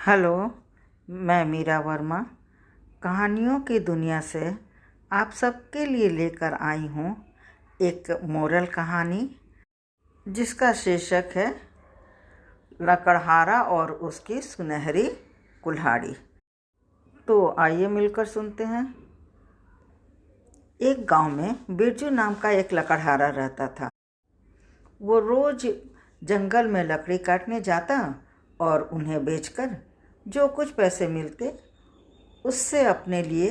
Hello, मैं मीरा वर्मा कहानियों की दुनिया से आप सबके लिए लेकर आई हूँ एक मोरल कहानी जिसका शीर्षक है लकड़हारा और उसकी सुनहरी कुल्हाड़ी। तो आइए मिलकर सुनते हैं। एक गांव में बिरजू नाम का एक लकड़हारा रहता था। वो रोज जंगल में लकड़ी काटने जाता और उन्हें बेचकर जो कुछ पैसे मिलते उससे अपने लिए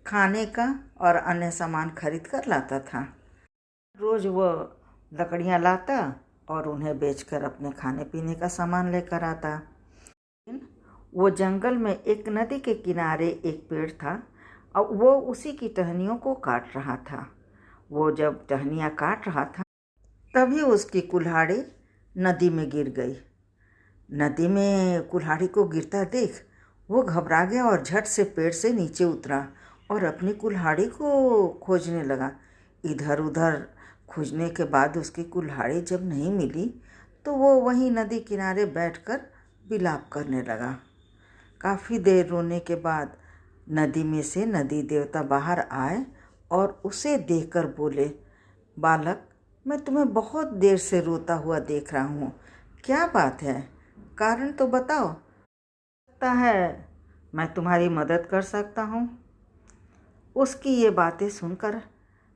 खाने का और अन्य सामान खरीद कर लाता था। रोज वो लकड़ियाँ लाता और उन्हें बेचकर अपने खाने पीने का सामान लेकर आता। वो जंगल में एक नदी के किनारे एक पेड़ था और वो उसी की टहनियों को काट रहा था। वो जब टहनियाँ काट रहा था तभी उसकी कुल्हाड़ी नदी में गिर गई। नदी में कुल्हाड़ी को गिरता देख वो घबरा गया और झट से पेड़ से नीचे उतरा और अपनी कुल्हाड़ी को खोजने लगा। इधर उधर खोजने के बाद उसकी कुल्हाड़ी जब नहीं मिली तो वो वहीं नदी किनारे बैठकर विलाप करने लगा। काफ़ी देर रोने के बाद नदी में से नदी देवता बाहर आए और उसे देखकर बोले, बालक, मैं तुम्हें बहुत देर से रोता हुआ देख रहा हूँ। क्या बात है? कारण तो बताओ। लगता है मैं तुम्हारी मदद कर सकता हूँ। उसकी ये बातें सुनकर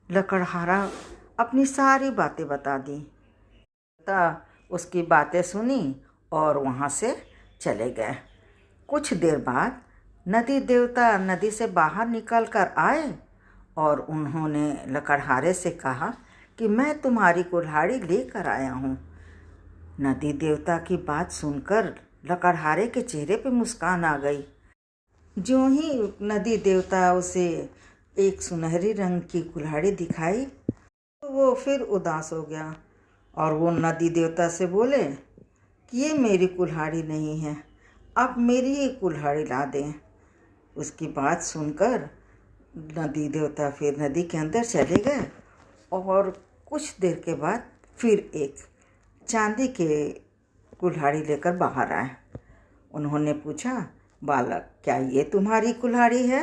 लकड़हारा अपनी सारी बातें बता दी। उसकी बातें सुनी और वहाँ से चले गए। कुछ देर बाद नदी देवता नदी से बाहर निकल कर आए और उन्होंने लकड़हारे से कहा कि मैं तुम्हारी कुल्हाड़ी लेकर आया हूँ। नदी देवता की बात सुनकर लकड़हारे के चेहरे पे मुस्कान आ गई। ज्यों ही नदी देवता उसे एक सुनहरी रंग की कुल्हाड़ी दिखाई तो वो फिर उदास हो गया और वो नदी देवता से बोले कि ये मेरी कुल्हाड़ी नहीं है, आप मेरी ही कुल्हाड़ी ला दें। उसकी बात सुनकर नदी देवता फिर नदी के अंदर चले गए और कुछ देर के बाद फिर एक चांदी के कुल्हाड़ी लेकर बाहर आए। उन्होंने पूछा, बालक, क्या ये तुम्हारी कुल्हाड़ी है?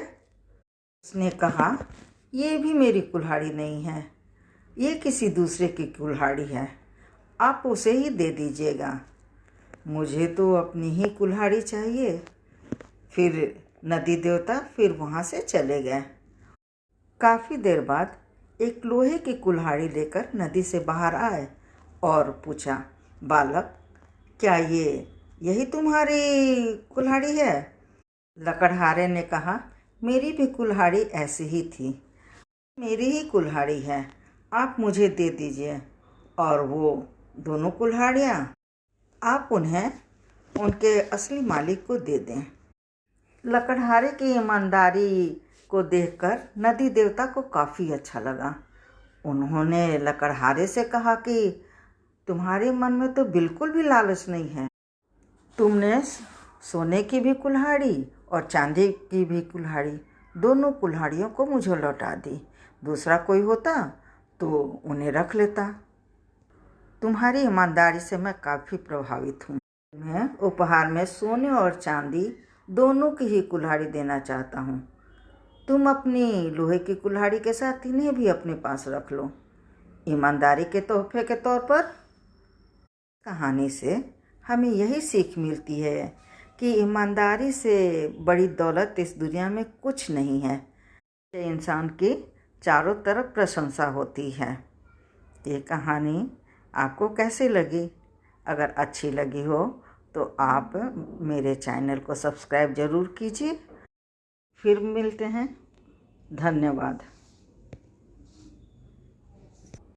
उसने कहा, ये भी मेरी कुल्हाड़ी नहीं है, ये किसी दूसरे की कुल्हाड़ी है, आप उसे ही दे दीजिएगा, मुझे तो अपनी ही कुल्हाड़ी चाहिए। फिर नदी देवता फिर वहाँ से चले गए। काफ़ी देर बाद एक लोहे की कुल्हाड़ी लेकर नदी से बाहर आए और पूछा, बालक, क्या यही तुम्हारी कुल्हाड़ी है? लकड़हारे ने कहा, मेरी भी कुल्हाड़ी ऐसी ही थी, मेरी ही कुल्हाड़ी है, आप मुझे दे दीजिए और वो दोनों कुल्हाड़ियाँ आप उन्हें उनके असली मालिक को दे दें। लकड़हारे की ईमानदारी को देखकर नदी देवता को काफ़ी अच्छा लगा। उन्होंने लकड़हारे से कहा कि तुम्हारे मन में तो बिल्कुल भी लालच नहीं है। तुमने सोने की भी कुल्हाड़ी और चांदी की भी कुल्हाड़ी, दोनों कुल्हाड़ियों को मुझे लौटा दी। दूसरा कोई होता तो उन्हें रख लेता। तुम्हारी ईमानदारी से मैं काफ़ी प्रभावित हूँ। मैं उपहार में सोने और चांदी दोनों की ही कुल्हाड़ी देना चाहता हूँ। तुम अपनी लोहे की कुल्हाड़ी के साथ इन्हें भी अपने पास रख लो, ईमानदारी के तोहफे के तौर पर। कहानी से हमें यही सीख मिलती है कि ईमानदारी से बड़ी दौलत इस दुनिया में कुछ नहीं है। इंसान की चारों तरफ प्रशंसा होती है। ये कहानी आपको कैसी लगी? अगर अच्छी लगी हो तो आप मेरे चैनल को सब्सक्राइब ज़रूर कीजिए। फिर मिलते हैं। धन्यवाद।